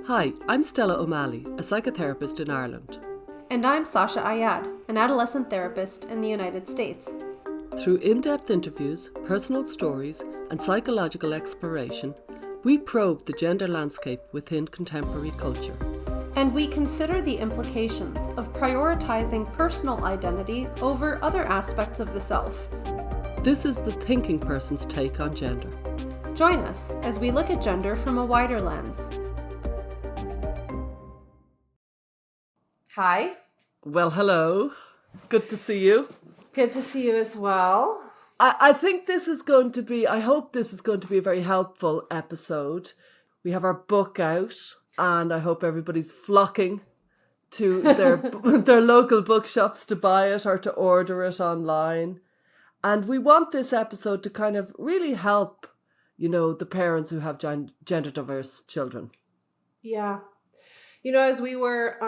Hi, I'm Stella O'Malley, a psychotherapist in Ireland. And I'm Sasha Ayad, an adolescent therapist in the United States. Through in-depth interviews, personal stories, and psychological exploration, we probe the gender landscape within contemporary culture. And we consider the implications of prioritizing personal identity over other aspects of the self. This is the thinking person's take on gender. Join us as we look at gender from a wider lens. Hi. Well, hello. Good to see you. Good to see you as well. I think this is going to be, I hope this is going to be a very helpful episode. We have our book out and I hope everybody's flocking to their local bookshops to buy it or to order it online. And we want this episode to kind of really help, the parents who have gender diverse children. Yeah. As we were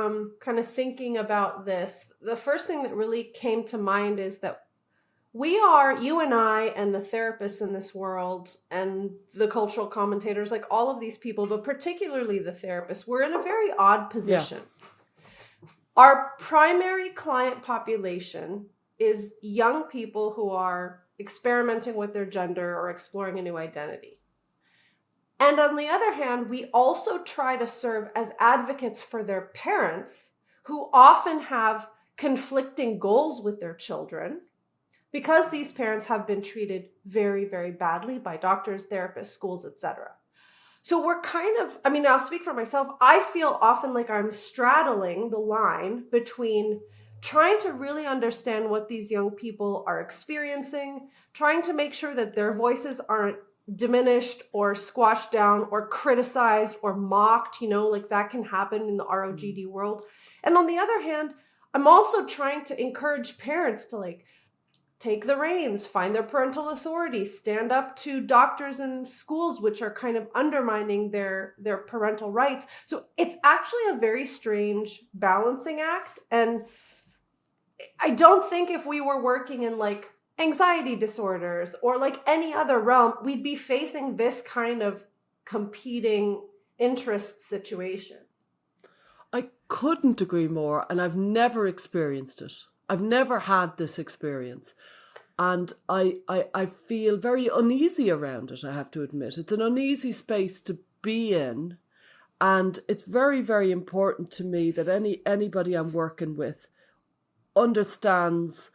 kind of thinking about this, the first thing that really came to mind is that you and I and the therapists in this world and the cultural commentators, like all of these people, but particularly the therapists, we're in a very odd position. Yeah. Our primary client population is young people who are experimenting with their gender or exploring a new identity. And on the other hand, we also try to serve as advocates for their parents who often have conflicting goals with their children because these parents have been treated very, very badly by doctors, therapists, schools, etc. So we're I'll speak for myself. I feel often like I'm straddling the line between trying to really understand what these young people are experiencing, trying to make sure that their voices aren't diminished or squashed down or criticized or mocked, like that can happen in the ROGD world. And on the other hand, I'm also trying to encourage parents to take the reins, find their parental authority, stand up to doctors and schools, which are kind of undermining their parental rights. So it's actually a very strange balancing act. And I don't think if we were working in anxiety disorders or any other realm, we'd be facing this kind of competing interest situation. I couldn't agree more, and I've never experienced it. I've never had this experience. And I feel very uneasy around it, I have to admit. It's an uneasy space to be in. And it's very, very important to me that anybody I'm working with understands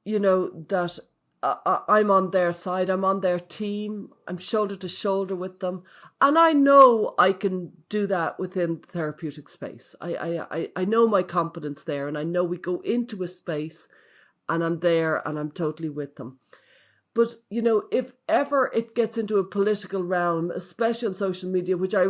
that I'm on their side, I'm on their team, I'm shoulder to shoulder with them. And I know I can do that within the therapeutic space. I know my competence there, and I know we go into a space and I'm there and I'm totally with them. But, if ever it gets into a political realm, especially on social media, which I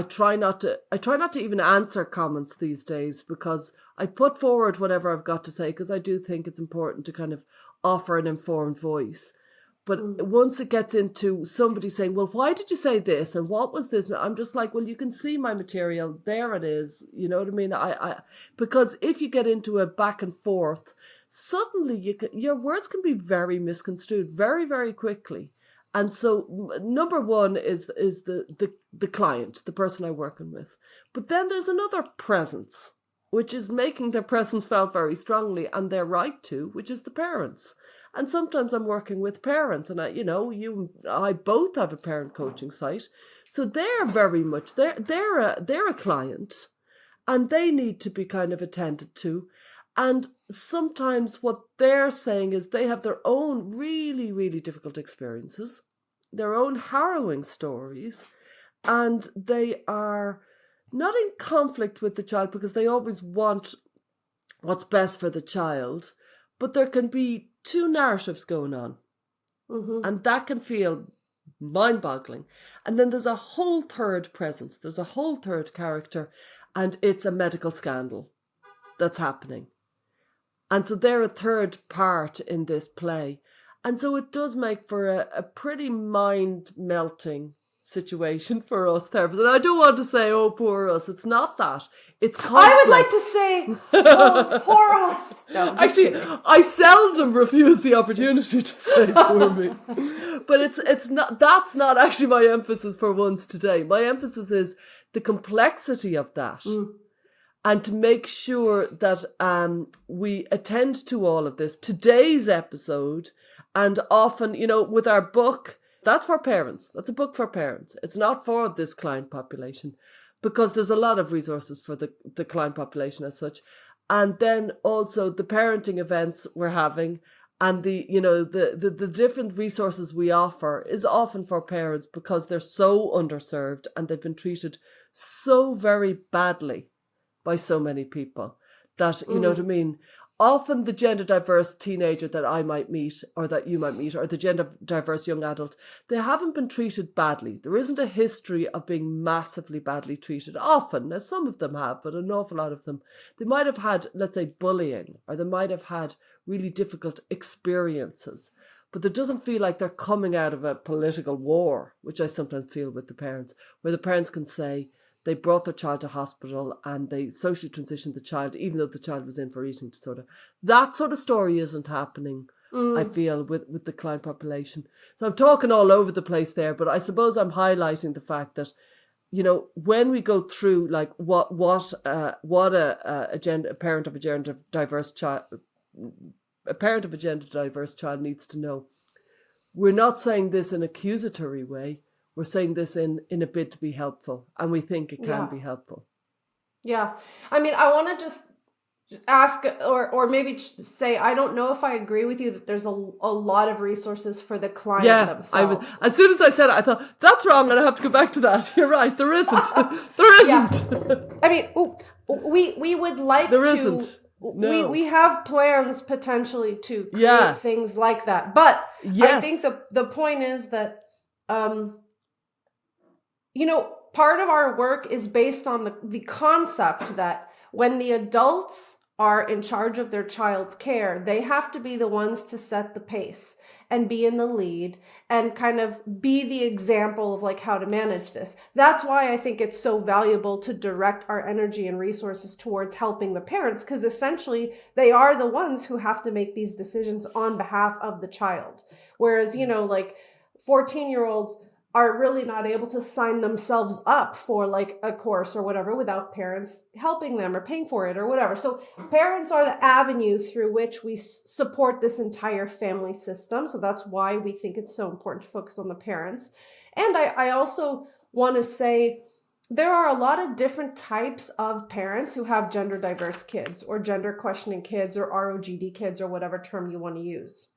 try not to even answer comments these days, because I put forward whatever I've got to say, because I do think it's important to kind of offer an informed voice. But once it gets into somebody saying, well, why did you say this? And what was this? I'm just like, well, you can see my material. There it is. You know what I mean? Because if you get into a back and forth, suddenly your words can be very misconstrued very, very quickly. And so number one is the client, the person I'm working with. But then there's another presence, which is making their presence felt very strongly, and they're right to, which is the parents. And sometimes I'm working with parents, and I both have a parent coaching site. So they're very much, they're a client, and they need to be kind of attended to. And sometimes what they're saying is they have their own really, really difficult experiences, their own harrowing stories, and they are not in conflict with the child because they always want what's best for the child, but there can be two narratives going on. Mm-hmm. And that can feel mind-boggling. And then there's a whole third presence, there's a whole third character, and it's a medical scandal that's happening. And so they're a third part in this play. And so it does make for a pretty mind-melting situation for us therapists. And I don't want to say, oh, poor us. It's not that. It's complex. I would like to say, oh, poor us. No, I'm just Actually, kidding. I seldom refuse the opportunity to say poor me. But it's not, that's not actually my emphasis for once today. My emphasis is the complexity of that. And to make sure that we attend to all of this. Today's episode, and often, with our book, that's for parents. That's a book for parents. It's not for this client population, because there's a lot of resources for the client population as such. And then also the parenting events we're having, and the different resources we offer is often for parents because they're so underserved and they've been treated so very badly by so many people that, you know what I mean? Often the gender diverse teenager that I might meet, or that you might meet, or the gender diverse young adult, they haven't been treated badly. There isn't a history of being massively badly treated. Often, now some of them have, but an awful lot of them, they might have had, let's say, bullying, or they might have had really difficult experiences. But it doesn't feel like they're coming out of a political war, which I sometimes feel with the parents, where the parents can say, they brought their child to hospital and they socially transitioned the child, even though the child was in for eating disorder. That sort of story isn't happening, I feel, with the client population. So I'm talking all over the place there, but I suppose I'm highlighting the fact that, when we go through like what a parent of a gender diverse child needs to know, we're not saying this in an accusatory way. We're saying this in a bid to be helpful, and we think it can be helpful. Yeah. I mean, I want to just ask or maybe say, I don't know if I agree with you that there's a lot of resources for the client themselves. As soon as I said it, I thought, that's wrong, and I have to go back to that. You're right, there isn't. There isn't. I mean, we would like there to... isn't. No. We have plans potentially to create things like that. But I think the point is that... part of our work is based on the concept that when the adults are in charge of their child's care, they have to be the ones to set the pace and be in the lead and kind of be the example of like how to manage this. That's why I think it's so valuable to direct our energy and resources towards helping the parents, because essentially they are the ones who have to make these decisions on behalf of the child. Whereas, 14-year-olds are really not able to sign themselves up for like a course or whatever without parents helping them or paying for it or whatever. So parents are the avenue through which we support this entire family system. So that's why we think it's so important to focus on the parents. And I also want to say there are a lot of different types of parents who have gender diverse kids or gender questioning kids or ROGD kids or whatever term you want to use.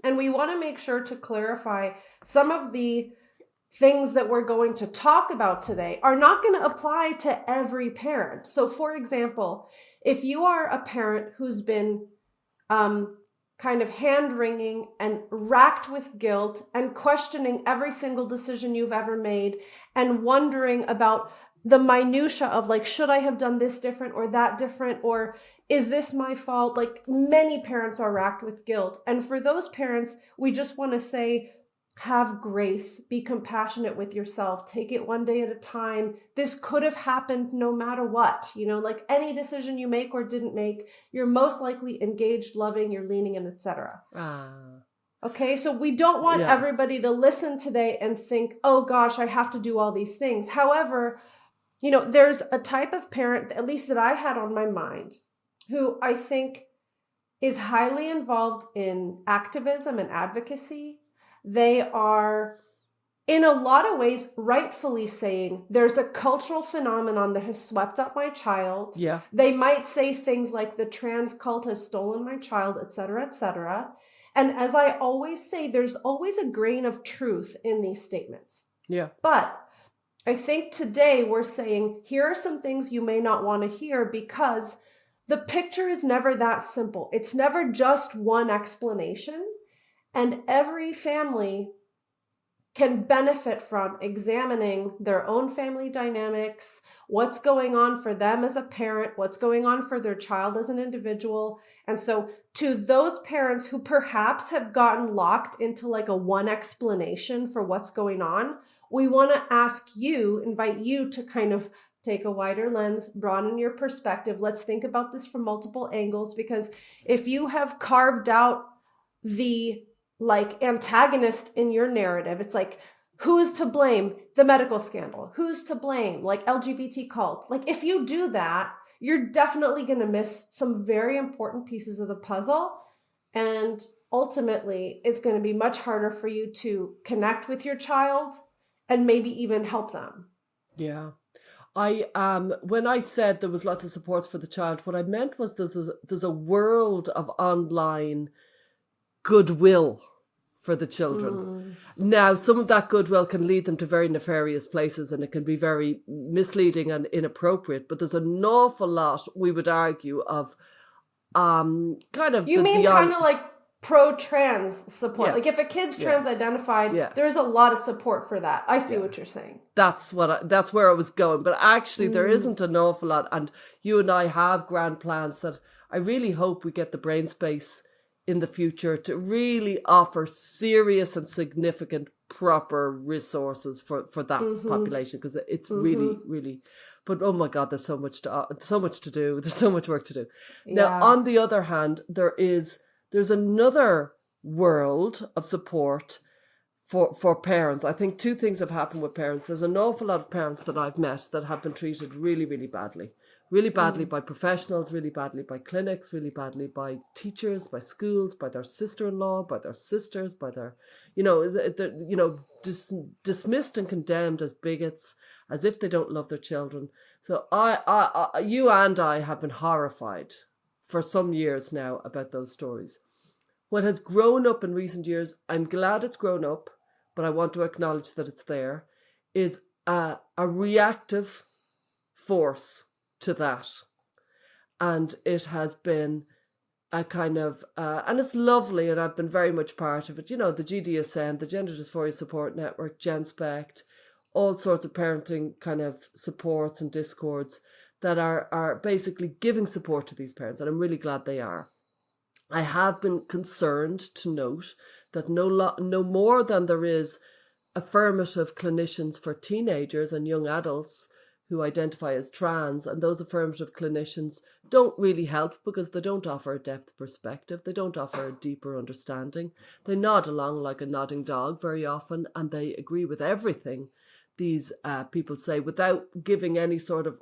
And we want to make sure to clarify some of the things that we're going to talk about today are not going to apply to every parent. So for example, if you are a parent who's been kind of hand-wringing and racked with guilt and questioning every single decision you've ever made and wondering about the minutia of like, should I have done this different or that different, or is this my fault? Like many parents are racked with guilt. And for those parents, we just want to say, have grace, be compassionate with yourself, take it one day at a time. This could have happened no matter what, like any decision you make or didn't make, you're most likely engaged, loving, you're leaning in, etc. Okay, so we don't want everybody to listen today and think, oh gosh, I have to do all these things. However, there's a type of parent, at least that I had on my mind, who I think is highly involved in activism and advocacy. They are, in a lot of ways, rightfully saying there's a cultural phenomenon that has swept up my child. Yeah. They might say things like the trans cult has stolen my child, et cetera, et cetera. And as I always say, there's always a grain of truth in these statements. Yeah. But I think today we're saying, here are some things you may not want to hear because the picture is never that simple. It's never just one explanation. And every family can benefit from examining their own family dynamics, what's going on for them as a parent, what's going on for their child as an individual. And so to those parents who perhaps have gotten locked into like a one explanation for what's going on, we want to invite you to kind of take a wider lens, broaden your perspective. Let's think about this from multiple angles, because if you have carved out the like antagonist in your narrative, it's like, who's to blame? The medical scandal. Who's to blame? Like LGBT cult. Like if you do that, you're definitely going to miss some very important pieces of the puzzle. And ultimately, it's going to be much harder for you to connect with your child and maybe even help them. Yeah. When I said there was lots of supports for the child, what I meant was there's a world of online goodwill for the children. Now, some of that goodwill can lead them to very nefarious places, and it can be very misleading and inappropriate. But there's an awful lot, we would argue, of kind of You mean kind of like pro-trans support? Yeah. Like if a kid's trans-identified, Yeah. there's a lot of support for that. I see what you're saying. That's where I was going. But actually, there isn't an awful lot. And you and I have grand plans that I really hope we get the brain space in the future to really offer serious and significant proper resources for that population, because it's really, really. But oh my God, there's so much to do. There's so much work to do. Now, on the other hand, there's another world of support for parents. I think two things have happened with parents. There's an awful lot of parents that I've met that have been treated really, really badly. Really badly by professionals, really badly by clinics, really badly by teachers, by schools, by their sister-in-law, by their sisters, by their, dismissed and condemned as bigots, as if they don't love their children. So you and I have been horrified for some years now about those stories. What has grown up in recent years, I'm glad it's grown up, but I want to acknowledge that it's there, is a reactive force to that. And it has been a kind of, and it's lovely, and I've been very much part of it, the GDSN, the Gender Dysphoria Support Network, GenSpect, all sorts of parenting kind of supports and discords that are basically giving support to these parents, and I'm really glad they are. I have been concerned to note that no more than there is affirmative clinicians for teenagers and young adults who identify as trans, and those affirmative clinicians don't really help because they don't offer a depth perspective, they don't offer a deeper understanding. They nod along like a nodding dog very often, and they agree with everything these people say without giving any sort of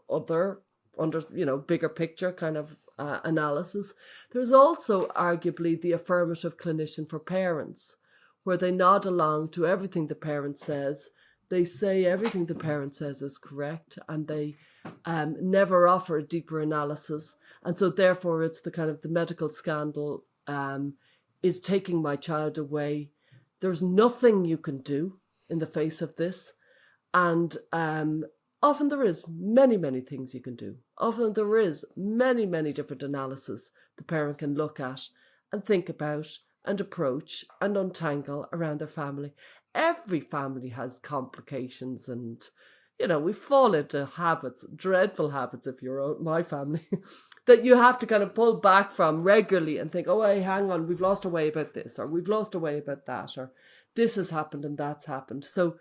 bigger picture kind of analysis. There's also arguably the affirmative clinician for parents, where they nod along to everything the parent says. They say everything the parent says is correct, and they never offer a deeper analysis. And so therefore it's the kind of the medical scandal is taking my child away. There's nothing you can do in the face of this. And often there is many, many things you can do. Often there is many, many different analyses the parent can look at and think about and approach and untangle around their family. Every family has complications, and we fall into habits, dreadful habits if you're my family, that you have to kind of pull back from regularly and think, oh, hey, hang on, we've lost our way about this, or we've lost our way about that, or this has happened and that's happened. So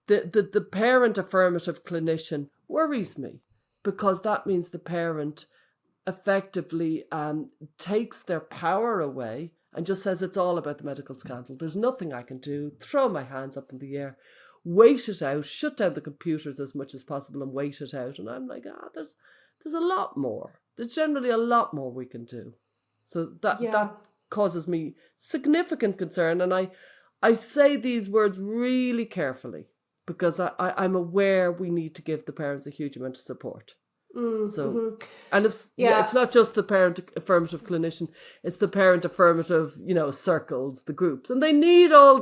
the parent affirmative clinician worries me, because that means the parent effectively takes their power away and just says it's all about the medical scandal. There's nothing I can do. Throw my hands up in the air, wait it out, shut down the computers as much as possible and wait it out. And I'm like, there's a lot more. There's generally a lot more we can do. So that causes me significant concern. And I say these words really carefully, because I'm aware we need to give the parents a huge amount of support. And it's not just the parent affirmative clinician, it's the parent affirmative circles, the groups, and they need all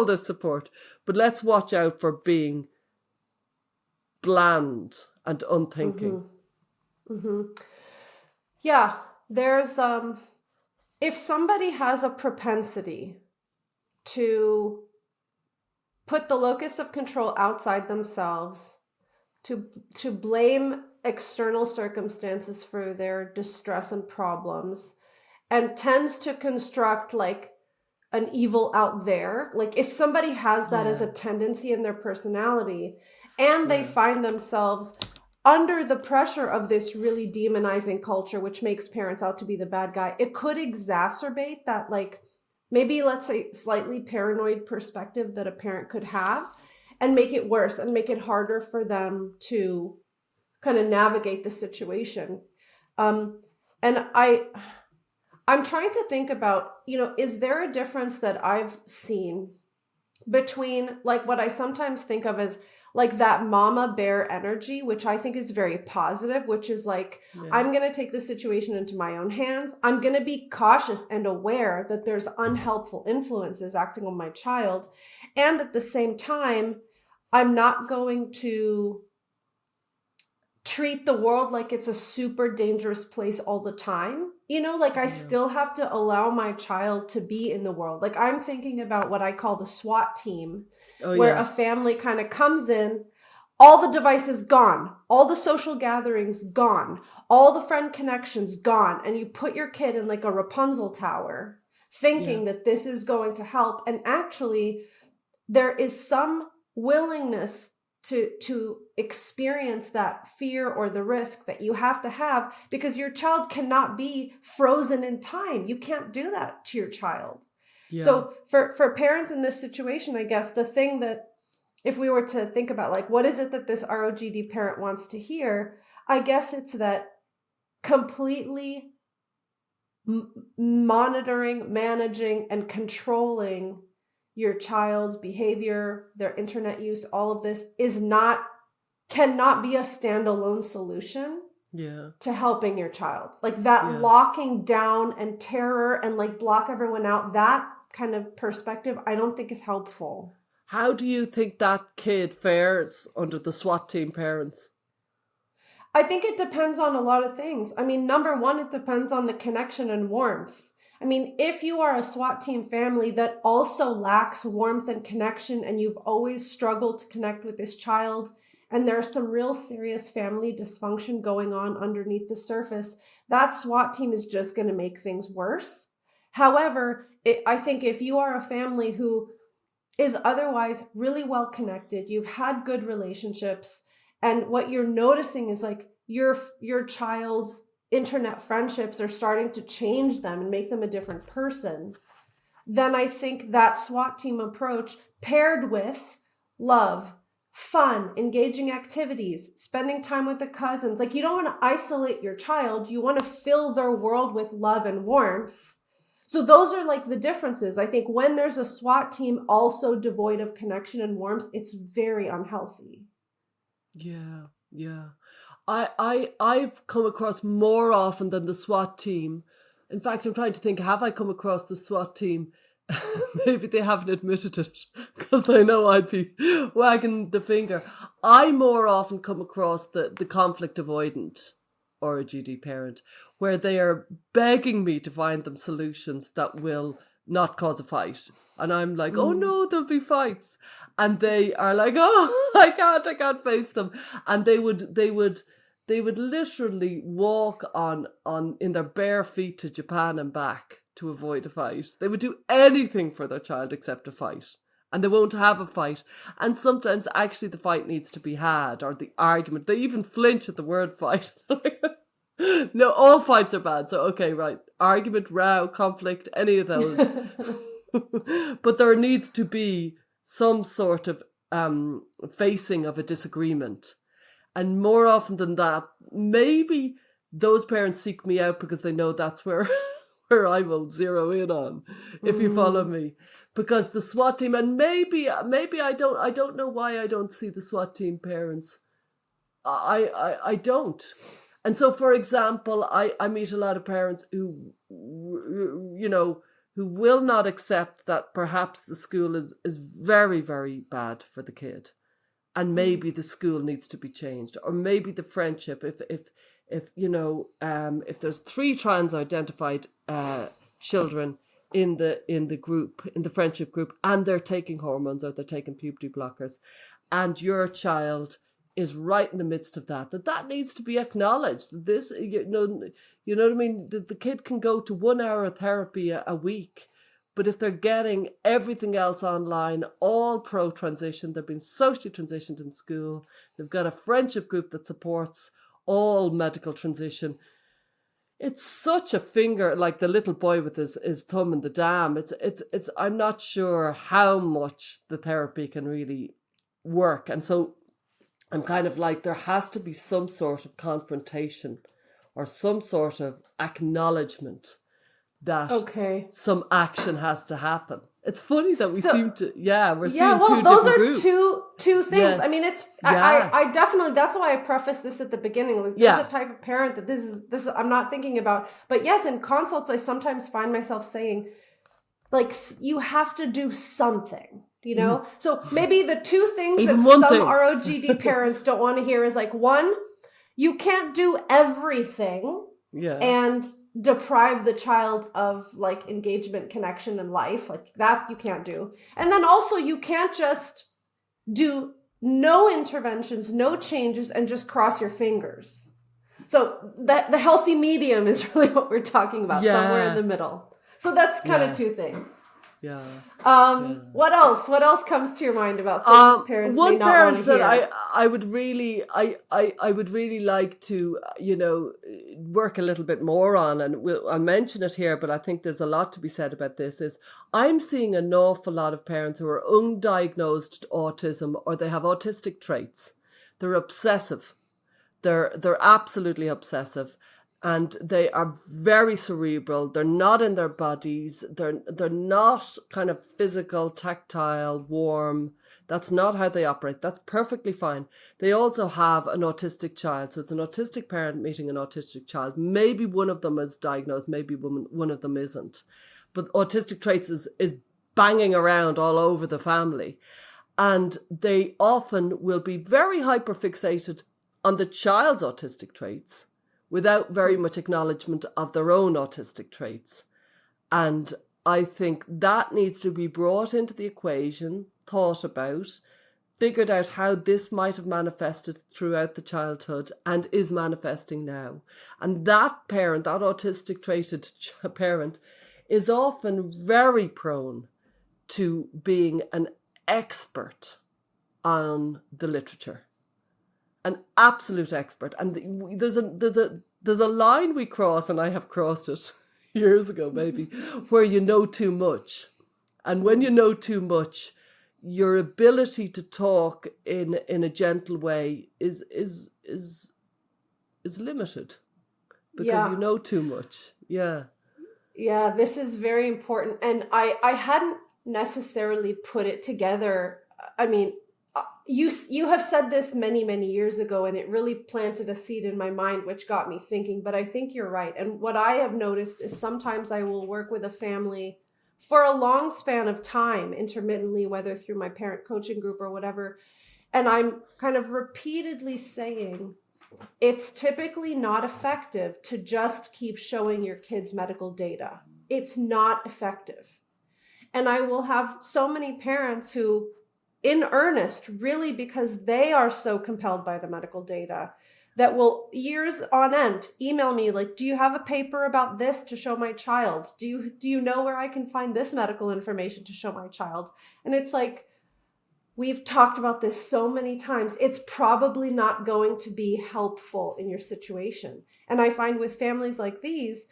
this support. But let's watch out for being bland and unthinking. There's if somebody has a propensity to put the locus of control outside themselves, to blame external circumstances for their distress and problems, and tends to construct like an evil out there. Like if somebody has that as a Yeah. tendency in their personality and they Yeah. find themselves under the pressure of this really demonizing culture, which makes parents out to be the bad guy, it could exacerbate that, like maybe let's say slightly paranoid perspective that a parent could have, and make it worse and make it harder for them to kind of navigate the situation. And I'm trying to think about, is there a difference that I've seen between like what I sometimes think of as like that mama bear energy, which I think is very positive, which is like, Yeah. I'm going to take the situation into my own hands. I'm going to be cautious and aware that there's unhelpful influences acting on my child. And at the same time, I'm not going to treat the world like it's a super dangerous place all the time. Like I still have to allow my child to be in the world. Like I'm thinking about what I call the SWAT team, where a family kind of comes in, all the devices gone, all the social gatherings gone, all the friend connections gone. And you put your kid in like a Rapunzel tower thinking that this is going to help. And actually there is some willingness to experience that fear or the risk that you have to have, because your child cannot be frozen in time. You can't do that to your child. Yeah. So for parents in this situation, I guess the thing that, if we were to think about like, what is it that this ROGD parent wants to hear? I guess it's that completely monitoring, managing, and controlling your child's behavior, their internet use, all of this cannot be a standalone solution to helping your child. Like that locking down and terror and like block everyone out, that kind of perspective, I don't think is helpful. How do you think that kid fares under the SWAT team parents? I think it depends on a lot of things. I mean, number one, it depends on the connection and warmth. I mean, if you are a SWAT team family that also lacks warmth and connection, and you've always struggled to connect with this child, and there's some real serious family dysfunction going on underneath the surface, that SWAT team is just going to make things worse. However, I think if you are a family who is otherwise really well connected, you've had good relationships, and what you're noticing is like your child's internet friendships are starting to change them and make them a different person, then I think that SWAT team approach paired with love, fun, engaging activities, spending time with the cousins, like you don't want to isolate your child, you want to fill their world with love and warmth. So those are like the differences. I think when there's a SWAT team also devoid of connection and warmth, it's very unhealthy. Yeah. I've come across more often than the SWAT team. In fact, I'm trying to think, have I come across the SWAT team? Maybe they haven't admitted it because they know I'd be wagging the finger. I more often come across the conflict avoidant or a GD parent, where they are begging me to find them solutions that will not cause a fight. And I'm like, oh no, there'll be fights. And they are like, oh, I can't face them. And they would literally walk on in their bare feet to Japan and back to avoid a fight. They would do anything for their child except a fight. And they won't have a fight. And sometimes actually the fight needs to be had, or the argument. They even flinch at the word fight. No, all fights are bad. So, okay, right. Argument, row, conflict, any of those. But there needs to be some sort of facing of a disagreement. And more often than that, maybe those parents seek me out because they know that's where I will zero in on, if you follow me. Because the SWAT team, and maybe I don't know why I don't see the SWAT team parents. I don't. And so, for example, I meet a lot of parents who will not accept that perhaps the school is very, very bad for the kid. And maybe the school needs to be changed, or maybe the friendship. If there's 3 trans identified children in the group, in the friendship group, and they're taking hormones or they're taking puberty blockers, and your child is right in the midst of that needs to be acknowledged. This, you know what I mean? The kid can go to 1 hour of therapy a week, But if they're getting everything else online, all pro-transition, they've been socially transitioned in school, they've got a friendship group that supports all medical transition, it's such a finger, like the little boy with his thumb in the dam. It's I'm not sure how much the therapy can really work. And so I'm kind of like, there has to be some sort of confrontation or some sort of acknowledgement that some action has to happen. It's funny that we seem to, we're seeing two those different are groups. two things. Yeah. I mean, it's I definitely, that's why I preface this at the beginning. Like, there's a type of parent that this is I'm not thinking about. But yes, in consults, I sometimes find myself saying, like, you have to do something, you know? So maybe the two things Even that one some thing. ROGD parents don't want to hear is like, one, you can't do everything and deprive the child of like engagement, connection, and life. Like that you can't do. And then also you can't just do no interventions, no changes, and just cross your fingers. So the healthy medium is really what we're talking about, somewhere in the middle. So that's kind of two things. What else? What else comes to your mind about things parents may not want to hear? One parent that I would really like to, work a little bit more on, and I'll mention it here, but I think there's a lot to be said about this, is I'm seeing an awful lot of parents who are undiagnosed autism, or they have autistic traits. They're obsessive. They're absolutely obsessive. And they are very cerebral. They're not in their bodies. They're not kind of physical, tactile, warm. That's not how they operate. That's perfectly fine. They also have an autistic child. So it's an autistic parent meeting an autistic child. Maybe one of them is diagnosed. Maybe one of them isn't. But autistic traits is banging around all over the family. And they often will be very hyperfixated on the child's autistic traits, without very much acknowledgement of their own autistic traits. And I think that needs to be brought into the equation, thought about, figured out how this might have manifested throughout the childhood and is manifesting now. And that parent, that autistic trait parent, is often very prone to being an expert on the literature. An absolute expert. And there's a line we cross, and I have crossed it years ago maybe, where you know too much. And when you know too much, your ability to talk in a gentle way is limited, because you know too much. Yeah, this is very important. And I hadn't necessarily put it together. I mean, you have said this many, many years ago, and it really planted a seed in my mind, which got me thinking, but I think you're right. And what I have noticed is sometimes I will work with a family for a long span of time, intermittently, whether through my parent coaching group or whatever. And I'm kind of repeatedly saying, it's typically not effective to just keep showing your kids medical data. It's not effective. And I will have so many parents who, in earnest, really because they are so compelled by the medical data, that will years on end email me like, do you have a paper about this to show my child? Do you know where I can find this medical information to show my child? And it's like, we've talked about this so many times. It's probably not going to be helpful in your situation. And I find with families like these,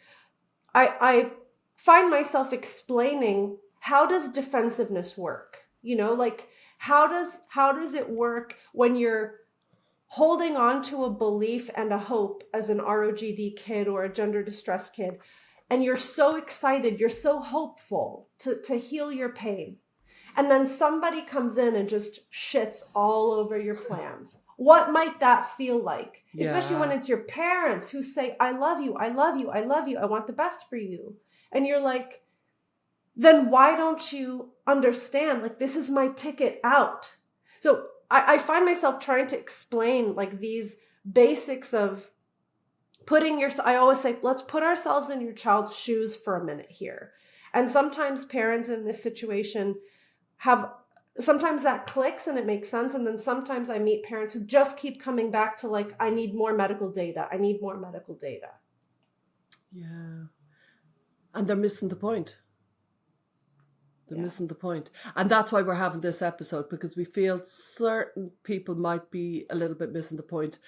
I find myself explaining, how does defensiveness work? Like, how does it work when you're holding on to a belief and a hope as an ROGD kid or a gender distressed kid, and you're so excited, you're so hopeful to heal your pain, and then somebody comes in and just shits all over your plans? What might that feel like? Yeah. Especially when it's your parents who say, I love you, I love you, I love you, I want the best for you. And you're like, then why don't you understand, like, this is my ticket out? So I find myself trying to explain like these basics of I always say, let's put ourselves in your child's shoes for a minute here. And sometimes parents in this situation sometimes that clicks and it makes sense. And then sometimes I meet parents who just keep coming back to like, I need more medical data. I need more medical data. Yeah. And they're missing the point. They're missing the point. And that's why we're having this episode, because we feel certain people might be a little bit missing the point.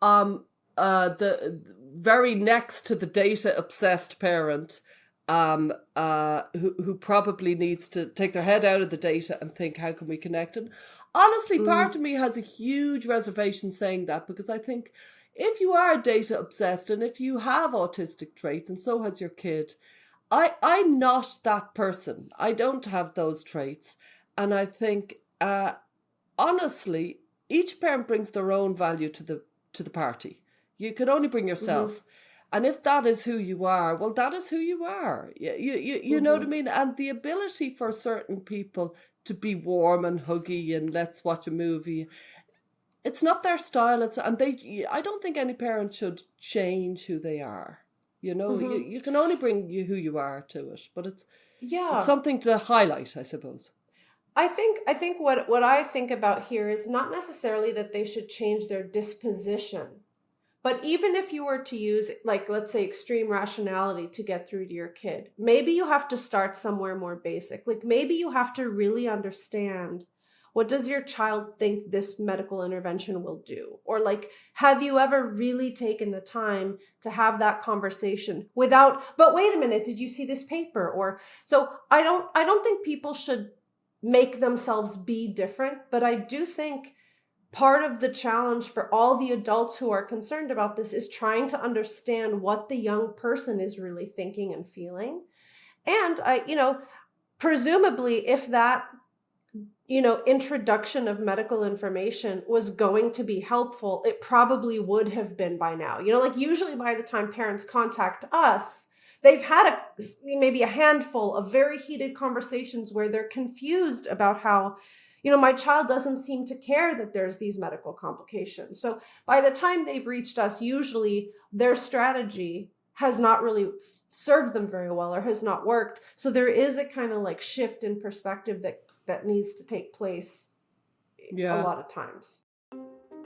The very next to the data obsessed parent, who probably needs to take their head out of the data and think, how can we connect? And honestly, part of me has a huge reservation saying that, because I think if you are data obsessed and if you have autistic traits, and so has your kid, I'm not that person. I don't have those traits. And I think, honestly, each parent brings their own value to the party. You can only bring yourself. And if that is who you are, well, that is who you are. You know what I mean? And the ability for certain people to be warm and huggy and let's watch a movie, it's not their style. I don't think any parent should change who they are. You know, you can only bring who you are to it, but it's something to highlight, I suppose. I think what I think about here is not necessarily that they should change their disposition, but even if you were to use, like, let's say, extreme rationality to get through to your kid, maybe you have to start somewhere more basic. Like, maybe you have to really understand, what does your child think this medical intervention will do? Or, like, have you ever really taken the time to have that conversation without, but wait a minute, did you see this paper? Or, so I don't think people should make themselves be different, but I do think part of the challenge for all the adults who are concerned about this is trying to understand what the young person is really thinking and feeling. And presumably if that, introduction of medical information was going to be helpful, it probably would have been by now. Like, usually by the time parents contact us, they've had maybe a handful of very heated conversations where they're confused about how, my child doesn't seem to care that there's these medical complications. So by the time they've reached us, usually their strategy has not really served them very well or has not worked. So there is a kind of like shift in perspective that needs to take place a lot of times.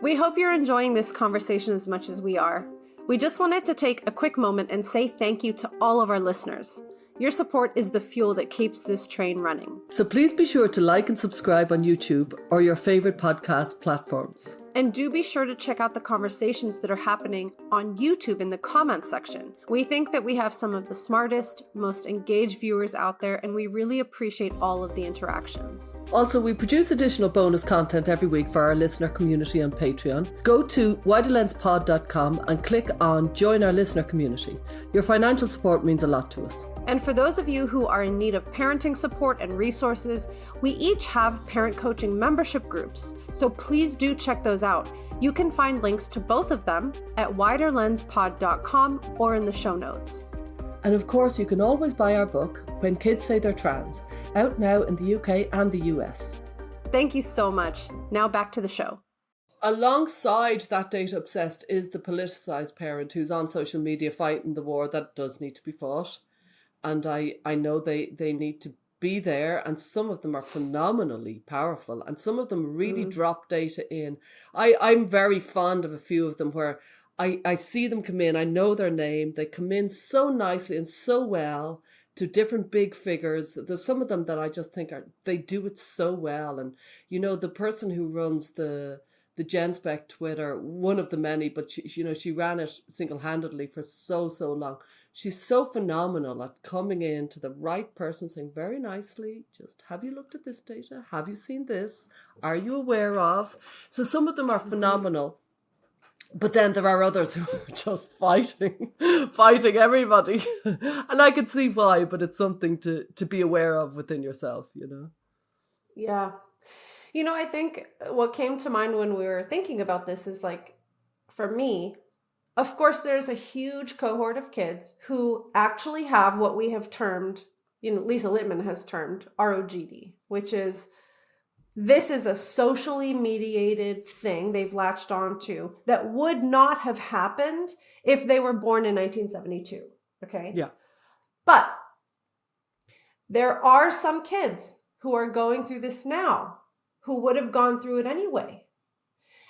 We hope you're enjoying this conversation as much as we are. We just wanted to take a quick moment and say thank you to all of our listeners. Your support is the fuel that keeps this train running. So please be sure to like and subscribe on YouTube or your favorite podcast platforms. And do be sure to check out the conversations that are happening on YouTube in the comments section. We think that we have some of the smartest, most engaged viewers out there, and we really appreciate all of the interactions. Also, we produce additional bonus content every week for our listener community on Patreon. Go to widerlenspod.com and click on Join Our Listener Community. Your financial support means a lot to us. And for those of you who are in need of parenting support and resources, we each have parent coaching membership groups, so please do check those out. You can find links to both of them at widerlenspod.com or in the show notes. And of course, you can always buy our book, When Kids Say They're Trans, out now in the UK and the US. Thank you so much. Now back to the show. Alongside that data obsessed is the politicized parent who's on social media fighting the war that does need to be fought. And I know they need to be there, and some of them are phenomenally powerful, and some of them really drop data in. I'm very fond of a few of them where I see them come in, I know their name, they come in so nicely and so well to different big figures. There's some of them that I just think they do it so well. And, the person who runs the GenSpec Twitter, one of the many, but she ran it single-handedly for so long. She's so phenomenal at coming in to the right person, saying very nicely, just, have you looked at this data? Have you seen this? Are you aware of? So some of them are phenomenal. But then there are others who are just fighting everybody. And I can see why, but it's something to be aware of within yourself, Yeah. I think what came to mind when we were thinking about this is, like, for me, of course, there's a huge cohort of kids who actually have what we have termed, Lisa Littman has termed ROGD, which is, this is a socially mediated thing they've latched onto that would not have happened if they were born in 1972. Okay? Yeah. But there are some kids who are going through this now who would have gone through it anyway.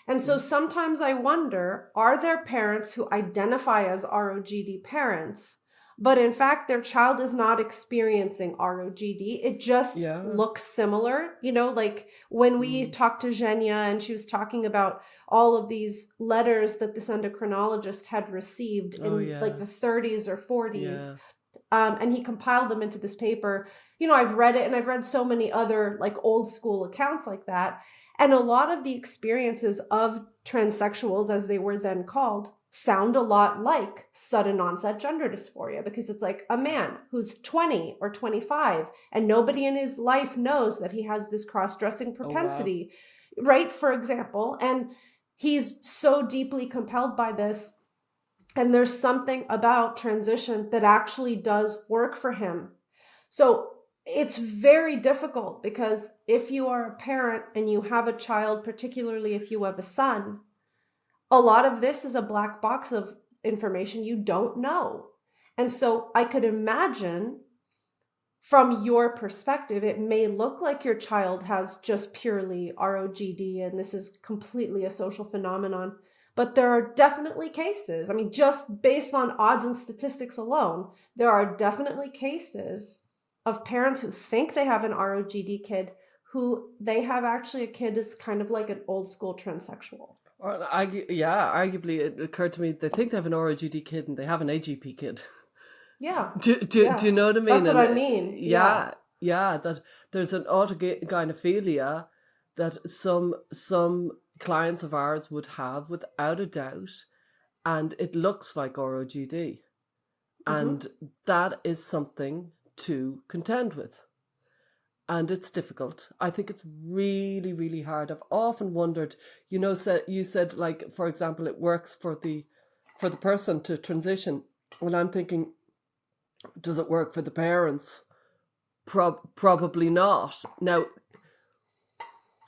And so sometimes I wonder, are there parents who identify as ROGD parents, but in fact, their child is not experiencing ROGD. It just looks similar. You know, like when we talked to Zhenya and she was talking about all of these letters that this endocrinologist had received in like the 30s or 40s. And he compiled them into this paper. You know, I've read it, and I've read so many other like old school accounts like that. And a lot of the experiences of transsexuals, as they were then called, sound a lot like sudden onset gender dysphoria, because it's like a man who's 20 or 25 and nobody in his life knows that he has this cross-dressing propensity, right? For example, and he's so deeply compelled by this. And there's something about transition that actually does work for him. So it's very difficult, because if you are a parent and you have a child, particularly if you have a son, a lot of this is a black box of information you don't know. And so I could imagine from your perspective, it may look like your child has just purely ROGD and this is completely a social phenomenon, but there are definitely cases. I mean, just based on odds and statistics alone, there are definitely cases of parents who think they have an ROGD kid who they have actually a kid that's kind of like an old school transsexual. Arguably, it occurred to me they think they have an ROGD kid and they have an AGP kid. Yeah. Do you know what I mean? That's what I mean. Yeah, that there's an autogynephilia that some clients of ours would have without a doubt, and it looks like ROGD. And that is something to contend with. And it's difficult. I think it's really, really hard. I've often wondered, you said like, for example, it works for the person to transition. Well, I'm thinking, does it work for the parents? Probably not. Now,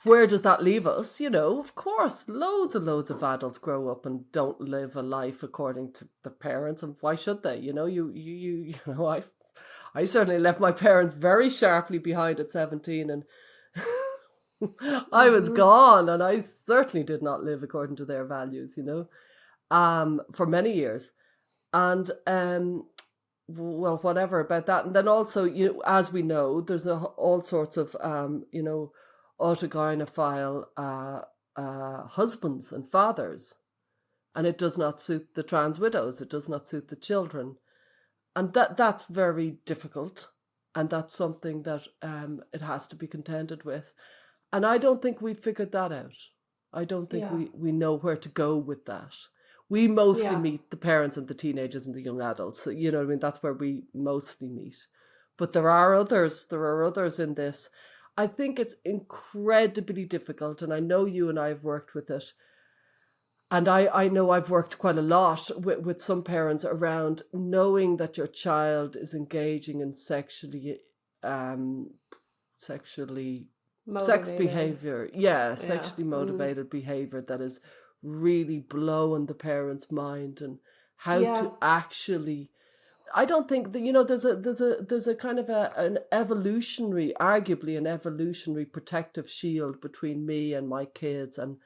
where does that leave us? You know, of course, loads and loads of adults grow up and don't live a life according to the parents, and why should they? You know, you know, I certainly left my parents very sharply behind at 17, and I was gone, and I certainly did not live according to their values, you know, for many years. And well, whatever about that. And then also, you know, as we know, there's all sorts of you know, autogynephile husbands and fathers, and it does not suit the trans widows. It does not suit the children. And that's very difficult, and that's something that it has to be contended with. And I don't think we've figured that out. I don't think we know where to go with that. We mostly meet the parents and the teenagers and the young adults. So, you know what I mean? That's where we mostly meet. But there are others in this. I think it's incredibly difficult, and I know you and I have worked with it. And I know I've worked quite a lot with some parents around knowing that your child is engaging in sexually sex behavior. Sexually motivated behavior that is really blowing the parent's mind, and how to actually. I don't think that, you know, there's a kind of arguably an evolutionary protective shield between me and my kids and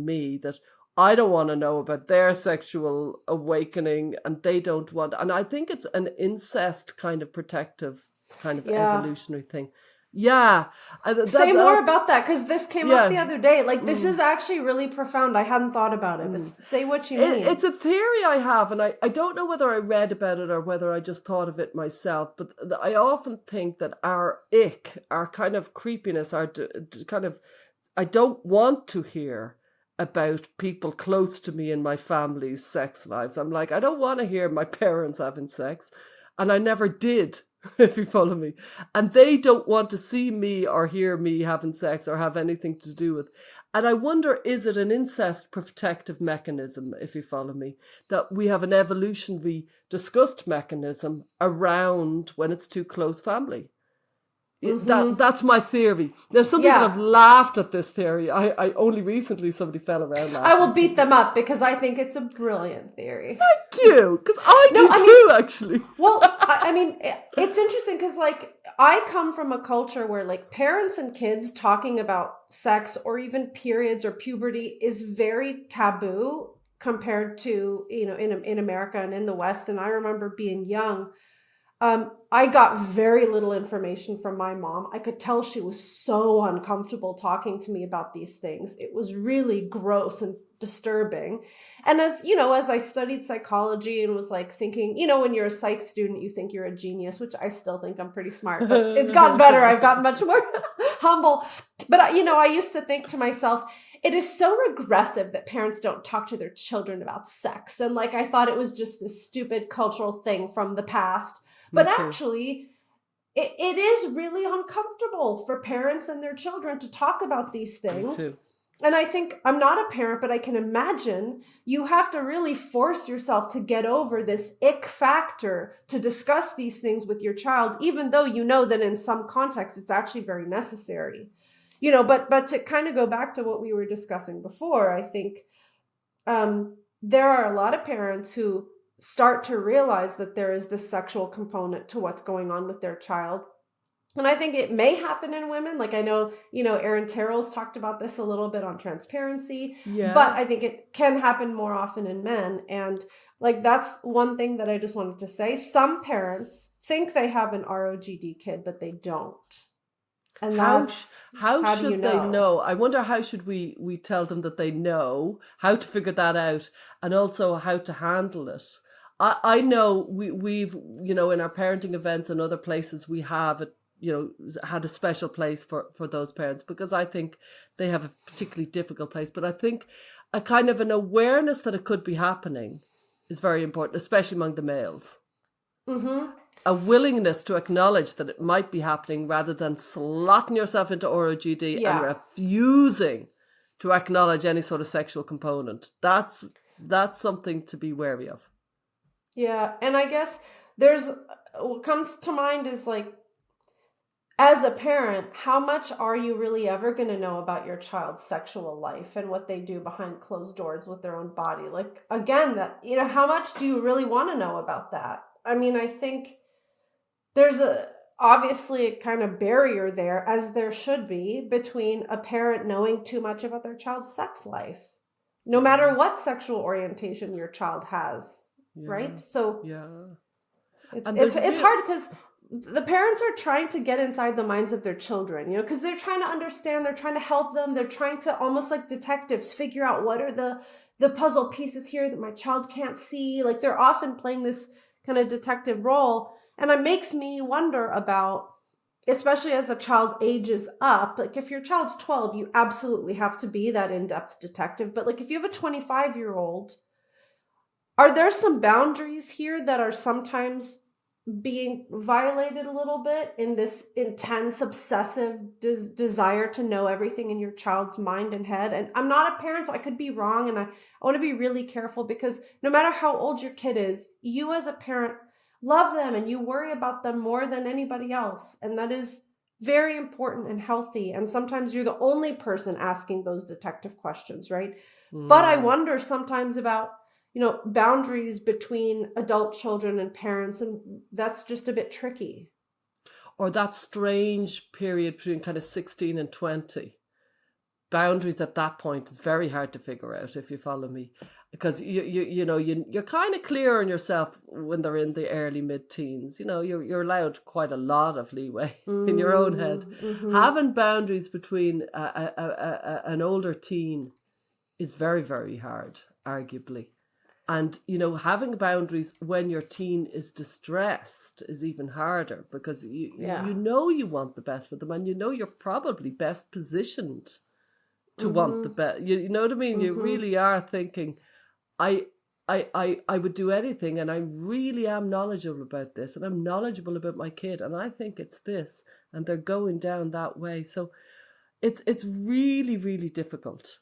me, that I don't want to know about their sexual awakening, and they don't want. And I think it's an incest kind of protective kind of evolutionary thing. Say more about that, because this came up the other day. Like, this is actually really profound. I hadn't thought about it, but say what you mean. It's a theory I have, and I don't know whether I read about it or whether I just thought of it myself, but I often think that our ick, our kind of creepiness, our kind of, I don't want to hear about people close to me in my family's sex lives. I'm like, I don't want to hear my parents having sex, and I never did. If you follow me. And they don't want to see me or hear me having sex or have anything to do with. And I wonder, is it an incest protective mechanism, if you follow me, that we have an evolutionary disgust mechanism around when it's too close family? That's my theory. Now, some people have laughed at this theory. I only recently, somebody fell around laughing. I will beat them up, because I think it's a brilliant theory. Thank you, because I do too, actually. Well, I mean, it's interesting because, like, I come from a culture where, like, parents and kids talking about sex or even periods or puberty is very taboo. compared to, in America and in the West. And I remember being young. I got very little information from my mom. I could tell she was so uncomfortable talking to me about these things. It was really gross and disturbing. And as I studied psychology and was like thinking, when you're a psych student, you think you're a genius, which I still think I'm pretty smart, but it's gotten better. I've gotten much more humble. But, I used to think to myself, it is so regressive that parents don't talk to their children about sex. And I thought it was just this stupid cultural thing from the past. But actually, it is really uncomfortable for parents and their children to talk about these things. And I think, I'm not a parent, but I can imagine you have to really force yourself to get over this ick factor to discuss these things with your child, even though you know that in some contexts it's actually very necessary. But to kind of go back to what we were discussing before, I think there are a lot of parents who start to realize that there is this sexual component to what's going on with their child. And I think it may happen in women. I know, Erin Terrell's talked about this a little bit on Transparency, but I think it can happen more often in men. And that's one thing that I just wanted to say. Some parents think they have an ROGD kid, but they don't. And how should they know? I wonder, how should we tell them that they know, how to figure that out, and also how to handle it? I know we've, in our parenting events and other places, we have, had a special place for those parents, because I think they have a particularly difficult place. But I think a kind of an awareness that it could be happening is very important, especially among the males. Mm-hmm. A willingness to acknowledge that it might be happening, rather than slotting yourself into ROGD and refusing to acknowledge any sort of sexual component. That's something to be wary of. Yeah. And I guess what comes to mind is as a parent, how much are you really ever going to know about your child's sexual life and what they do behind closed doors with their own body? Again, that, how much do you really want to know about that? I mean, I think there's obviously a kind of barrier there, as there should be, between a parent knowing too much about their child's sex life, no matter what sexual orientation your child has, right? So it's hard, because the parents are trying to get inside the minds of their children, because they're trying to understand, they're trying to help them, they're trying to, almost like detectives, figure out what are the puzzle pieces here that my child can't see. They're often playing this kind of detective role. And it makes me wonder about, especially as the child ages up, if your child's 12, you absolutely have to be that in-depth detective. But if you have a 25-year-old, are there some boundaries here that are sometimes being violated a little bit in this intense, obsessive desire to know everything in your child's mind and head? And I'm not a parent, so I could be wrong. And I want to be really careful, because no matter how old your kid is, you as a parent love them and you worry about them more than anybody else. And that is very important and healthy. And sometimes you're the only person asking those detective questions, right? But I wonder sometimes about, boundaries between adult children and parents. And that's just a bit tricky. Or that strange period between kind of 16 and 20. Boundaries at that point is very hard to figure out, if you follow me. Because you're kind of clear on yourself when they're in the early mid-teens. You're allowed quite a lot of leeway in your own head. Mm-hmm. Having boundaries between an older teen is very, very hard, arguably. And having boundaries when your teen is distressed is even harder, because you want the best for them, and you're probably best positioned to want the best. You know what I mean? Mm-hmm. You really are thinking, I would do anything, and I really am knowledgeable about this, and I'm knowledgeable about my kid, and I think it's this, and they're going down that way. So it's really, really difficult.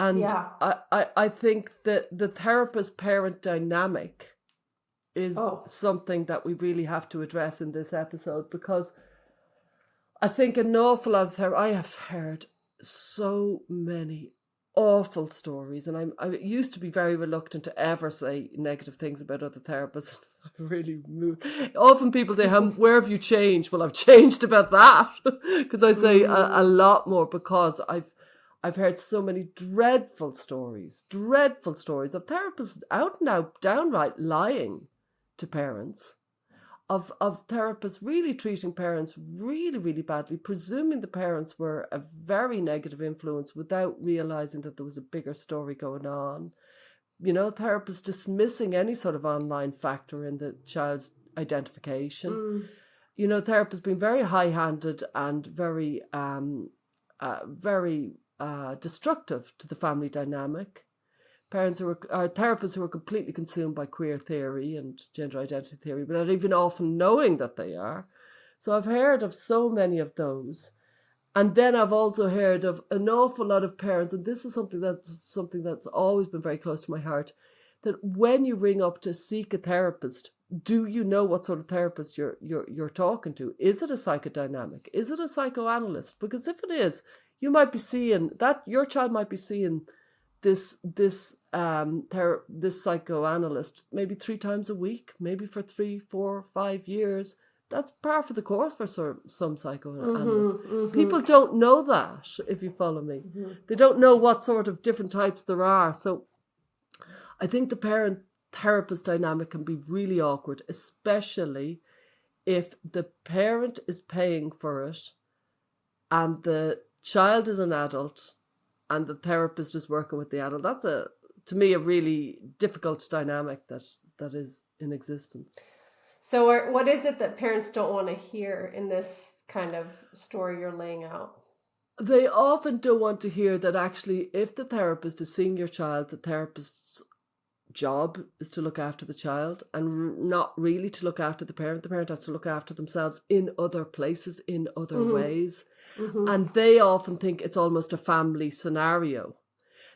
And I think that the therapist-parent dynamic is something that we really have to address in this episode, because I think an awful lot of I have heard so many awful stories, and I used to be very reluctant to ever say negative things about other therapists. I'm really moved. Often people say, where have you changed? Well, I've changed about that, because I say a lot more, because I've heard so many dreadful stories of therapists out and out downright lying to parents, of therapists really treating parents really, really badly, presuming the parents were a very negative influence without realizing that there was a bigger story going on. You know, therapists dismissing any sort of online factor in the child's identification. You know, therapists being very high-handed and very destructive to the family dynamic. Therapists who are completely consumed by queer theory and gender identity theory, but not even often knowing that they are. So I've heard of so many of those. And then I've also heard of an awful lot of parents, and this is something that's always been very close to my heart, that when you ring up to seek a therapist, do you know what sort of therapist you're talking to? Is it a psychodynamic? Is it a psychoanalyst? Because if it is, you might be seeing that your child might be seeing this psychoanalyst maybe 3 times a week, maybe for 3, 4, 5 years. That's par for the course for some psychoanalysts. People don't know that, if you follow me. They don't know what sort of different types there are. So I think the parent-therapist dynamic can be really awkward, especially if the parent is paying for it and the child is an adult and the therapist is working with the adult. That's to me, a really difficult dynamic that is in existence. So what is it that parents don't want to hear in this kind of story you're laying out? They often don't want to hear that actually, if the therapist is seeing your child, the therapist's job is to look after the child and not really to look after the parent. The parent has to look after themselves in other places, in other ways. And they often think it's almost a family scenario.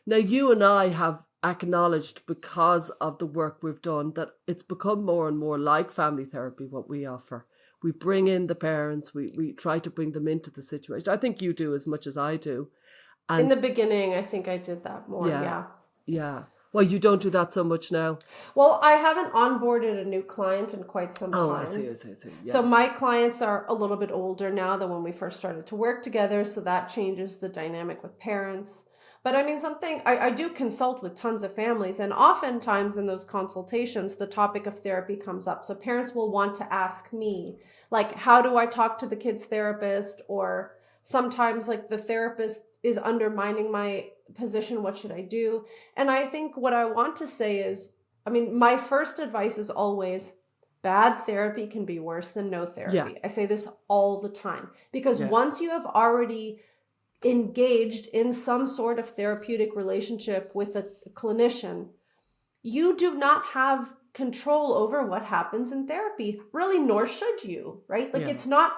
Now, you and I have acknowledged, because of the work we've done, that it's become more and more like family therapy, what we offer. We bring in the parents, we try to bring them into the situation. I think you do as much as I do. And in the beginning, I think I did that more, Yeah. Well, you don't do that so much now. Well, I haven't onboarded a new client in quite some time. Oh, I see. Yeah. So my clients are a little bit older now than when we first started to work together, so that changes the dynamic with parents. But I mean, I do consult with tons of families, and oftentimes in those consultations, the topic of therapy comes up. So parents will want to ask me, like, how do I talk to the kid's therapist? Or sometimes, like, the therapist is undermining my position. What should I do? And I think what I want to say is, I mean, my first advice is always, bad therapy can be worse than no therapy. Yeah. I say this all the time, because once you have already engaged in some sort of therapeutic relationship with a clinician, you do not have control over what happens in therapy, really, nor should you, right? Like, it's not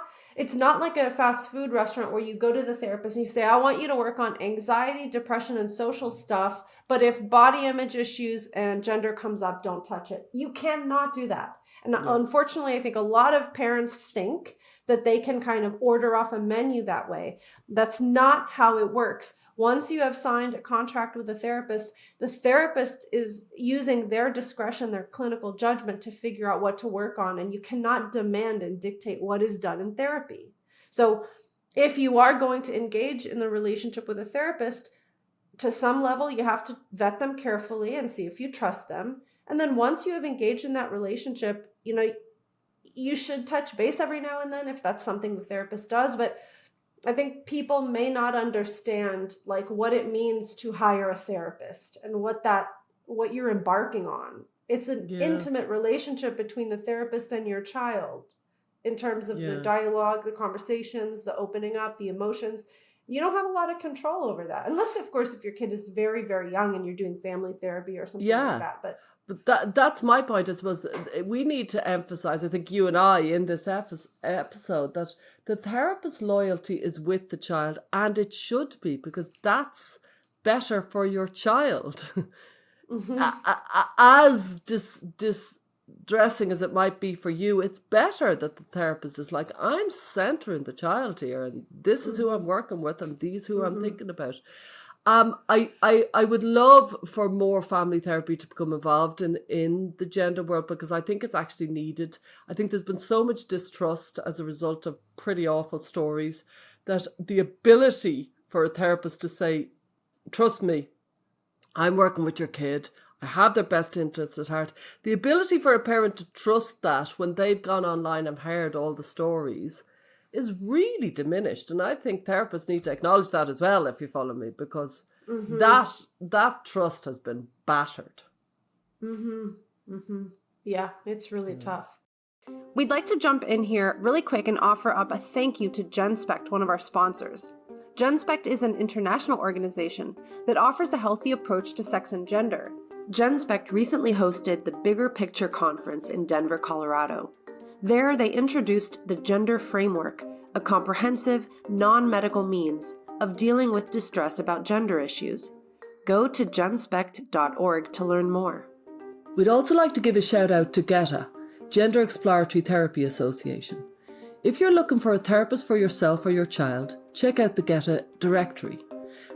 like a fast food restaurant where you go to the therapist and you say, I want you to work on anxiety, depression, and social stuff, but if body image issues and gender comes up, don't touch it. You cannot do that. And unfortunately, I think a lot of parents think that they can kind of order off a menu that way. That's not how it works. Once you have signed a contract with a therapist, the therapist is using their discretion, their clinical judgment to figure out what to work on, and you cannot demand and dictate what is done in therapy. So if you are going to engage in the relationship with a therapist, to some level, you have to vet them carefully and see if you trust them. And then once you have engaged in that relationship, you should touch base every now and then if that's something the therapist does. But I think people may not understand, like, what it means to hire a therapist and what you're embarking on. It's an intimate relationship between the therapist and your child in terms of the dialogue, the conversations, the opening up, the emotions. You don't have a lot of control over that. Unless, of course, if your kid is very, very young and you're doing family therapy or something like that. But that's my point, I suppose. We need to emphasize, I think you and I in this episode, that the therapist's loyalty is with the child, and it should be, because that's better for your child. As distressing as it might be for you, it's better that the therapist is like, I'm centering the child here, and this is who I'm working with, and these who I'm thinking about. I would love for more family therapy to become involved in the gender world, because I think it's actually needed. I think there's been so much distrust as a result of pretty awful stories, that the ability for a therapist to say, trust me, I'm working with your kid. I have their best interests at heart. The ability for a parent to trust that when they've gone online and heard all the stories is really diminished. And I think therapists need to acknowledge that as well, if you follow me, because that trust has been battered. Yeah, it's really tough. We'd like to jump in here really quick and offer up a thank you to GenSpect, one of our sponsors. GenSpect is an international organization that offers a healthy approach to sex and gender. GenSpect recently hosted the Bigger Picture Conference in Denver, Colorado. There, they introduced the Gender Framework, a comprehensive, non-medical means of dealing with distress about gender issues. Go to genspect.org to learn more. We'd also like to give a shout out to GETA, Gender Exploratory Therapy Association. If you're looking for a therapist for yourself or your child, check out the GETA directory.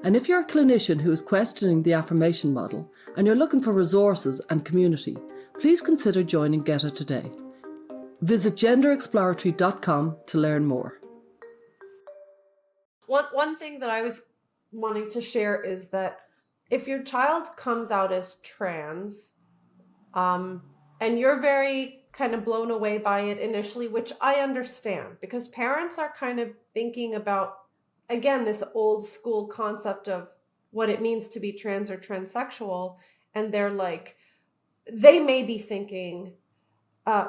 And if you're a clinician who is questioning the affirmation model and you're looking for resources and community, please consider joining GETA today. Visit genderexploratory.com to learn more. One thing that I was wanting to share is that if your child comes out as trans, and you're very kind of blown away by it initially, which I understand, because parents are kind of thinking about, again, this old school concept of what it means to be trans or transsexual. And they're like, they may be thinking,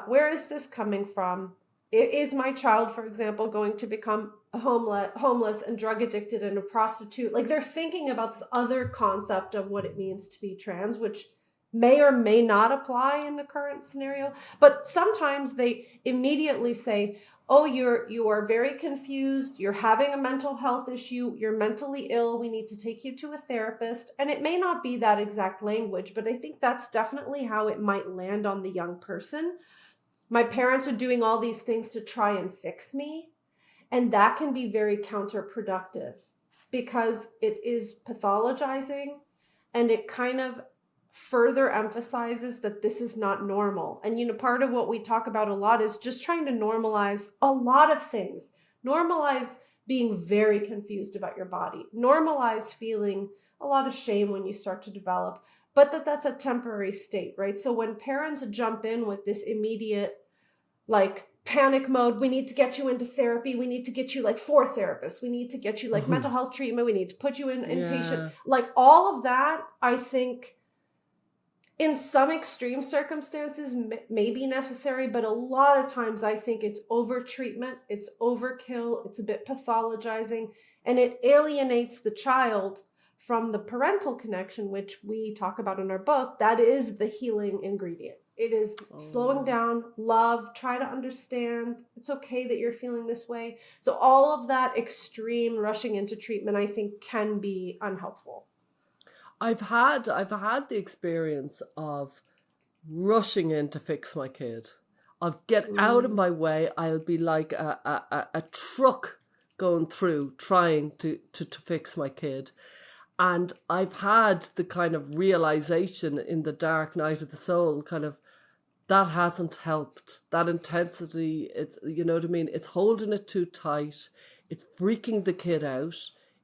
where is this coming from? Is my child, for example, going to become homeless and drug addicted and a prostitute? Like, they're thinking about this other concept of what it means to be trans, which may or may not apply in the current scenario. But sometimes they immediately say, oh, you are very confused. You're having a mental health issue. You're mentally ill. We need to take you to a therapist. And it may not be that exact language, but I think that's definitely how it might land on the young person. My parents are doing all these things to try and fix me. And that can be very counterproductive because it is pathologizing, and it kind of further emphasizes that this is not normal. And, part of what we talk about a lot is just trying to normalize a lot of things. Normalize being very confused about your body. Normalize feeling a lot of shame when you start to develop, but that's a temporary state, right? So when parents jump in with this immediate, like, panic mode, we need to get you into therapy, we need to get you like 4 therapists, we need to get you like mental health treatment, we need to put you in inpatient, like all of that, I think in some extreme circumstances may be necessary, but a lot of times I think it's over treatment, it's overkill, it's a bit pathologizing, and it alienates the child from the parental connection, which we talk about in our book. That is the healing ingredient. It is slowing down, love, try to understand. It's okay that you're feeling this way. So all of that extreme rushing into treatment, I think, can be unhelpful. I've had the experience of rushing in to fix my kid. I'll get out of my way. I'll be like a truck going through trying to fix my kid. And I've had the kind of realization in the dark night of the soul, kind of, that hasn't helped. That intensity, it's, you know what I mean? It's holding it too tight. It's freaking the kid out.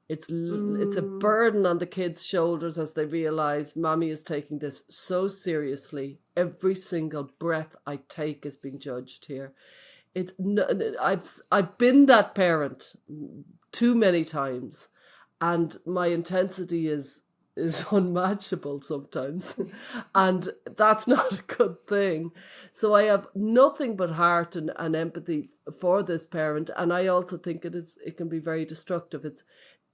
It's a burden on the kids' shoulders as they realize mommy is taking this so seriously. Every single breath I take is being judged here. I've been that parent too many times, and my intensity is unmatchable sometimes, and that's not a good thing. So I have nothing but heart and empathy for this parent, and I also think it can be very destructive. It's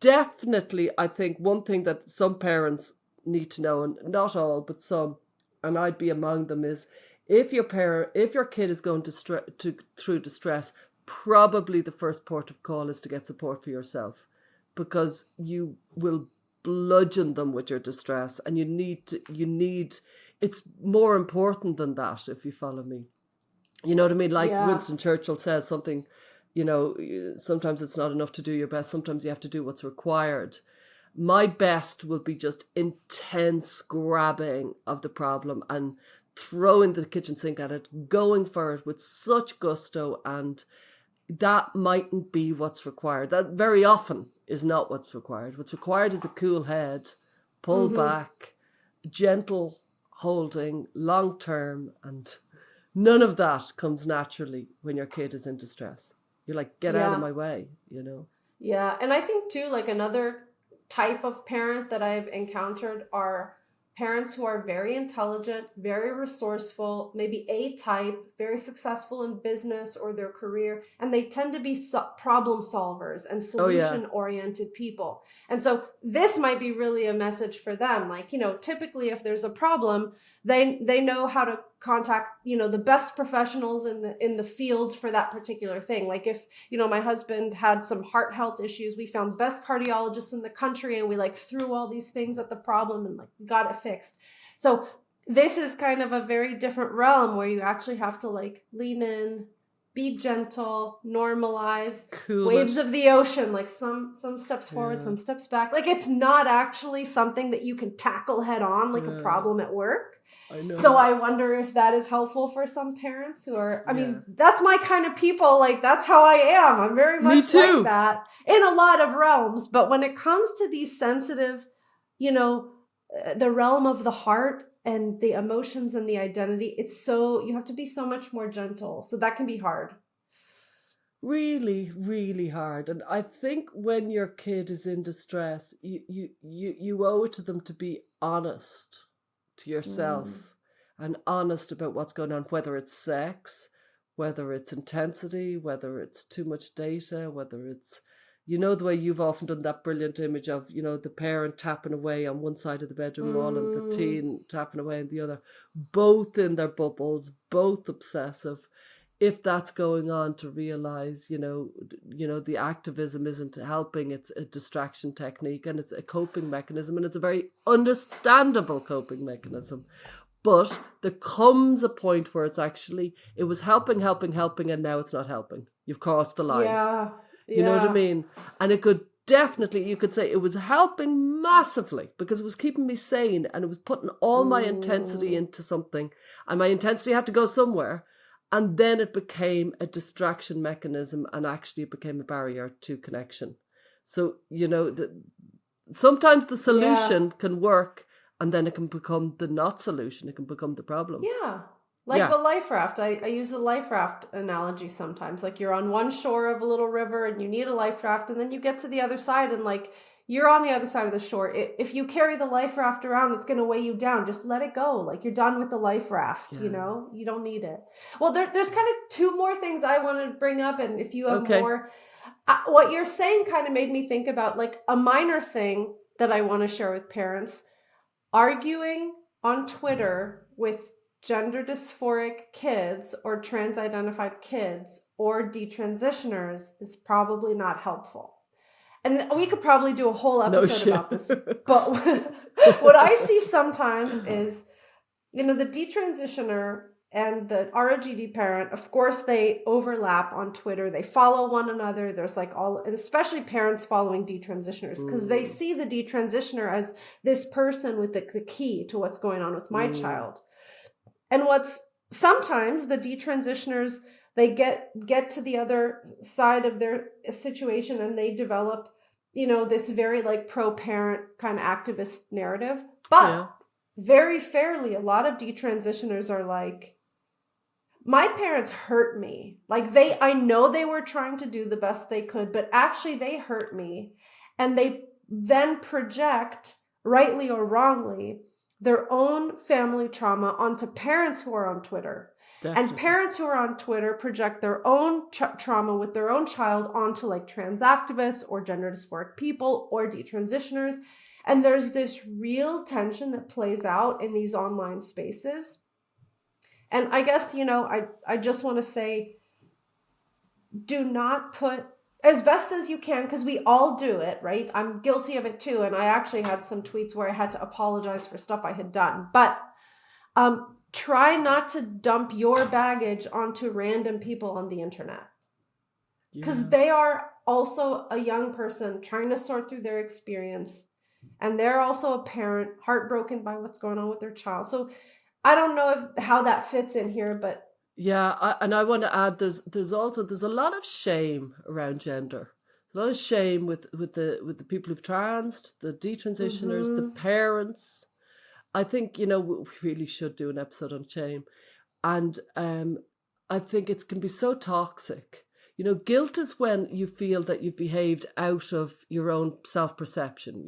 definitely, I think, one thing that some parents need to know, and not all, but some, and I'd be among them, is if your kid is going through distress, probably the first port of call is to get support for yourself, because you will bludgeon them with your distress, and you need it's more important than that, if you follow me. You know what I mean? Like Winston Churchill says something, sometimes it's not enough to do your best, sometimes you have to do what's required. My best will be just intense grabbing of the problem and throwing the kitchen sink at it, going for it with such gusto, and that mightn't be what's required. That very often is not what's required. What's required is a cool head, pull back, gentle holding, long term, and none of that comes naturally when your kid is in distress. You're like, get out of my way, you know? Yeah. And I think too, like another type of parent that I've encountered are parents who are very intelligent, very resourceful, maybe A-type, very successful in business or their career, and they tend to be problem solvers and solution-oriented people. And so this might be really a message for them. Like, you know, typically if there's a problem, they know how to contact, you know, the best professionals in the field for that particular thing. Like if, you know, my husband had some heart health issues, we found best cardiologists in the country and we like threw all these things at the problem and like got it fixed. So this is kind of a very different realm where you actually have to like lean in, be gentle, normalize, waves of the ocean, like some steps forward, some steps back. Like it's not actually something that you can tackle head on like a problem at work. I know. So I wonder if that is helpful for some parents who are, I mean, that's my kind of people. Like that's how I am. I'm very much like that in a lot of realms. But when it comes to these sensitive, you know, the realm of the heart and the emotions and the identity, you have to be so much more gentle. So that can be hard. Really, really hard. And I think when your kid is in distress, you owe it to them to be honest to yourself and honest about what's going on, whether it's sex, whether it's intensity, whether it's too much data, whether it's, you know, the way you've often done that brilliant image of, you know, the parent tapping away on one side of the bedroom wall and the teen tapping away on the other, both in their bubbles, both obsessive. If that's going on, to realize, you know, the activism isn't helping. It's a distraction technique and it's a coping mechanism, and it's a very understandable coping mechanism. But there comes a point where it was helping, and now it's not helping. You've crossed the line. Yeah. You know what I mean? And it could definitely, you could say it was helping massively because it was keeping me sane and it was putting all my intensity into something, and my intensity had to go somewhere. And then it became a distraction mechanism, and actually it became a barrier to connection. So, you know, sometimes the solution can work, and then it can become the not solution. It can become the problem. Yeah. Like the life raft. I use the life raft analogy sometimes. Like you're on one shore of a little river and you need a life raft, and then you get to the other side and like you're on the other side of the shore. If you carry the life raft around, it's going to weigh you down. Just let it go. Like you're done with the life raft, you know? You don't need it. Well, there's kind of two more things I want to bring up. And if you have more, what you're saying kind of made me think about like a minor thing that I want to share with parents. Arguing on Twitter with gender dysphoric kids or trans-identified kids or detransitioners is probably not helpful. And we could probably do a whole episode about this. But what I see sometimes is, you know, the detransitioner and the ROGD parent, of course, they overlap on Twitter. They follow one another. There's like and especially parents following detransitioners because they see the detransitioner as this person with the key to what's going on with my child. And sometimes the detransitioners, they get to the other side of their situation and they develop, you know, this very like pro-parent kind of activist narrative. But very fairly, a lot of detransitioners are like, my parents hurt me. Like I know they were trying to do the best they could, but actually they hurt me. And they then project, rightly or wrongly, their own family trauma onto parents who are on Twitter. Definitely. And parents who are on Twitter project their own trauma with their own child onto like trans activists or gender dysphoric people or detransitioners. And there's this real tension that plays out in these online spaces. And I guess, you know, I just want to say, do not put, as best as you can, because we all do it, right? I'm guilty of it too. And I actually had some tweets where I had to apologize for stuff I had done. But try not to dump your baggage onto random people on the internet. Because they are also a young person trying to sort through their experience. And they're also a parent heartbroken by what's going on with their child. So I don't know how that fits in here, but Yeah, and I want to add, there's a lot of shame around gender. A lot of shame with the people who've transed, the detransitioners, the Mm-hmm. parents. I think, we really should do an episode on shame. And I think it can be so toxic. Guilt is when you feel that you've behaved out of your own self-perception,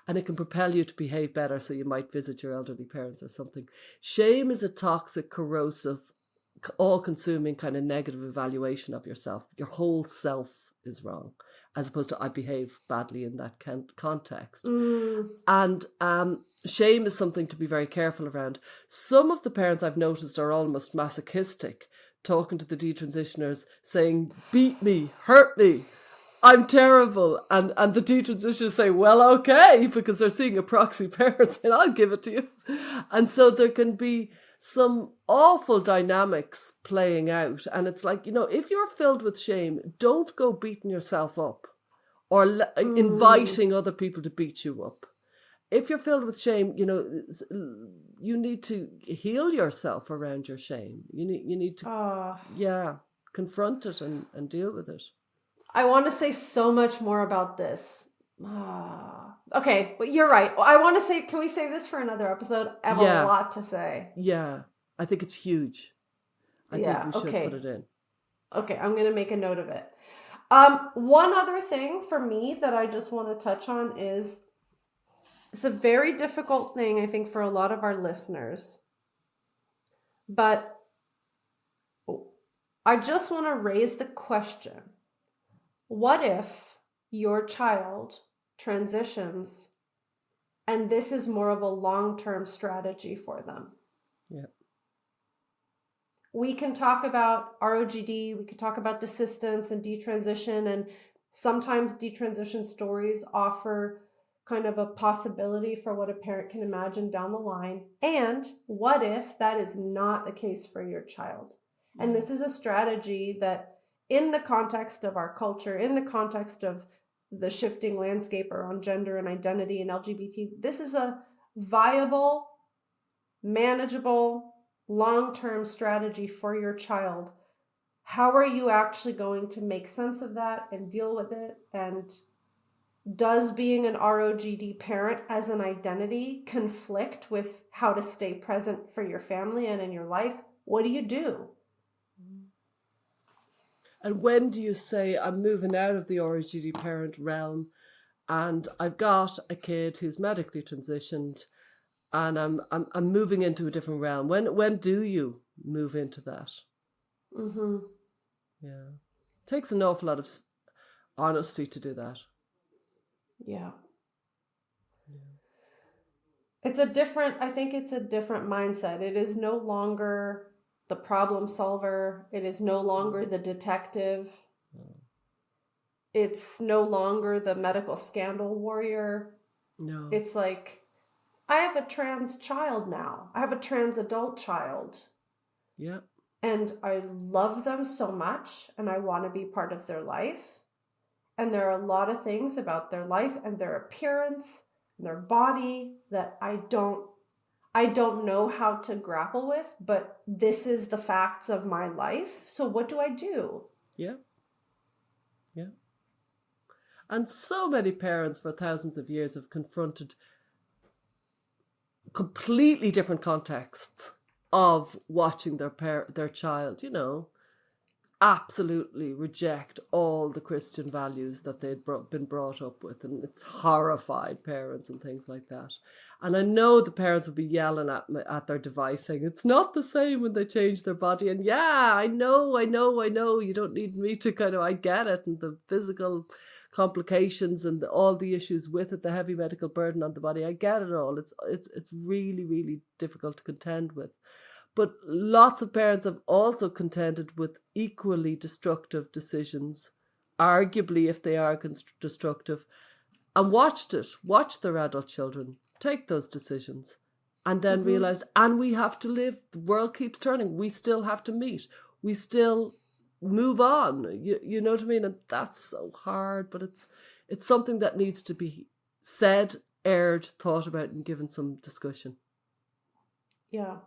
and it can propel you to behave better, so you might visit your elderly parents or something. Shame is a toxic, corrosive, all-consuming kind of negative evaluation of yourself. Your whole self is wrong, as opposed to I behave badly in that context. Mm. And shame is something to be very careful around. Some of the parents I've noticed are almost masochistic, talking to the detransitioners, saying, beat me, hurt me, I'm terrible. And the detransitioners say, well, okay, because they're seeing a proxy parent and I'll give it to you. And so there can be some awful dynamics playing out. And it's like, if you're filled with shame, don't go beating yourself up or inviting other people to beat you up. If you're filled with shame, you need to heal yourself around your shame. You need to, confront it and deal with it. I want to say so much more about this. Okay, but you're right. I want to say, can we save this for another episode? I have a lot to say. Yeah, I think it's huge. I think we should put it in. Okay, I'm going to make a note of it. One other thing for me that I just want to touch on is, it's a very difficult thing, I think, for a lot of our listeners. But I just want to raise the question. What if your child transitions and this is more of a long-term strategy for them? Yeah. We can talk about ROGD, we could talk about desistance and detransition, and sometimes detransition stories offer kind of a possibility for what a parent can imagine down the line. And what if that is not the case for your child? And this is a strategy that, in the context of our culture, in the context of the shifting landscape around gender and identity and LGBT, this is a viable, manageable, long-term strategy for your child. How are you actually going to make sense of that and deal with it? And does being an ROGD parent as an identity conflict with how to stay present for your family and in your life? What do you do? And when do you say, I'm moving out of the ROGD parent realm and I've got a kid who's medically transitioned and I'm moving into a different realm? When do you move into that? Mm-hmm. Yeah. It takes an awful lot of honesty to do that. Yeah. It's a different mindset. It is no longer the problem solver. It is no longer the detective. It's no longer the medical scandal warrior. No. It's like, I have a trans child now. I have a trans adult child. Yeah. And I love them so much and I want to be part of their life. And there are a lot of things about their life and their appearance and their body that I don't know how to grapple with, but this is the facts of my life. So what do I do? Yeah. Yeah. And so many parents for thousands of years have confronted completely different contexts of watching their child, absolutely reject all the Christian values that they'd been brought up with, and it's horrified parents and things like that. And I know the parents would be yelling at their device saying, it's not the same when they change their body. And yeah, I know, you don't need me to I get it, and the physical complications and all the issues with it, the heavy medical burden on the body, I get it all. It's really, really difficult to contend with. But lots of parents have also contended with equally destructive decisions, arguably if they are destructive, and watched their adult children take those decisions, and then realized, and we have to live, the world keeps turning, we still have to meet, we still move on, you know what I mean? And that's so hard, but it's something that needs to be said, aired, thought about, and given some discussion. Yeah.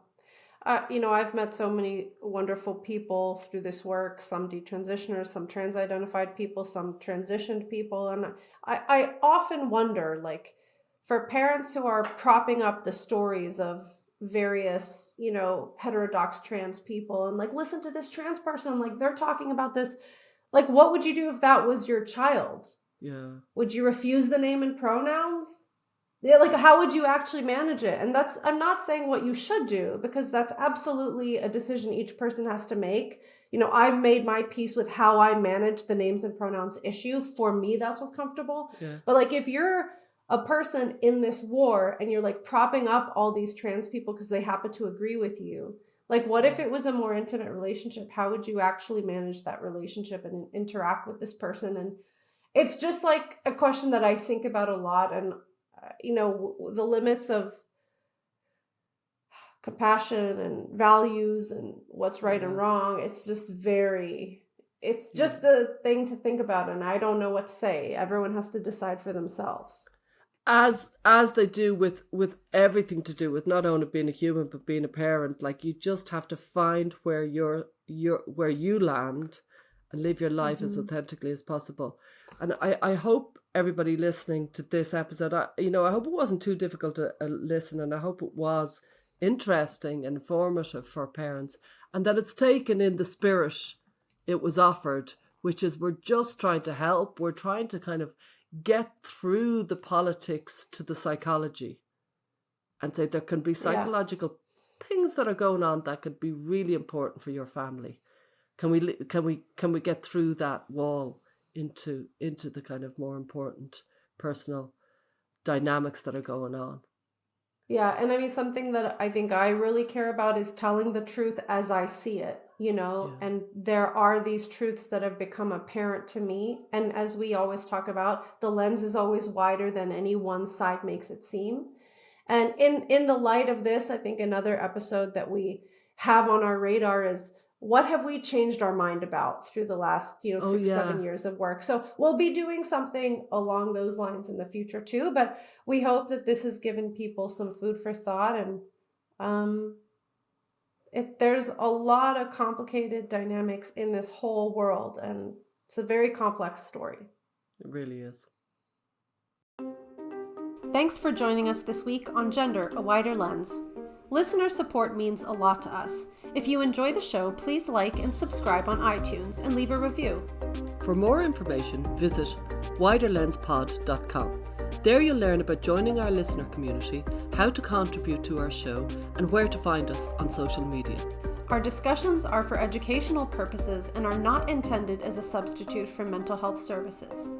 I've met so many wonderful people through this work, some detransitioners, some trans-identified people, some transitioned people. And I often wonder, like, for parents who are propping up the stories of various, heterodox trans people and like, listen to this trans person, like they're talking about this. Like, what would you do if that was your child? Yeah. Would you refuse the name and pronouns? Yeah, like, how would you actually manage it? And I'm not saying what you should do, because that's absolutely a decision each person has to make. I've made my peace with how I manage the names and pronouns issue. For me, that's what's comfortable. Yeah. But like, if you're a person in this war and you're like propping up all these trans people because they happen to agree with you, like, what if it was a more intimate relationship? How would you actually manage that relationship and interact with this person? And it's just like a question that I think about a lot. And the limits of compassion and values and what's right and wrong. It's just a thing to think about. And I don't know what to say. Everyone has to decide for themselves. As they do with everything to do with not only being a human, but being a parent, like, you just have to find where where you land and live your life as authentically as possible. And I hope everybody listening to this episode, I hope it wasn't too difficult to listen, and I hope it was interesting and informative for parents, and that it's taken in the spirit it was offered, which is, we're just trying to help. We're trying to kind of get through the politics to the psychology, and say there can be psychological things that are going on that could be really important for your family. Can we get through that wall into the kind of more important personal dynamics that are going on? Yeah, and I mean, something that I think I really care about is telling the truth as I see it, and there are these truths that have become apparent to me. And as we always talk about, the lens is always wider than any one side makes it seem. And in the light of this, I think another episode that we have on our radar is, what have we changed our mind about through the last 7 years of work? So we'll be doing something along those lines in the future too, but we hope that this has given people some food for thought. And there's a lot of complicated dynamics in this whole world, and it's a very complex story. It really is. Thanks for joining us this week on Gender, A Wider Lens. Listener support means a lot to us. If you enjoy the show, please like and subscribe on iTunes and leave a review. For more information, visit widerlenspod.com. There you'll learn about joining our listener community, how to contribute to our show, and where to find us on social media. Our discussions are for educational purposes and are not intended as a substitute for mental health services.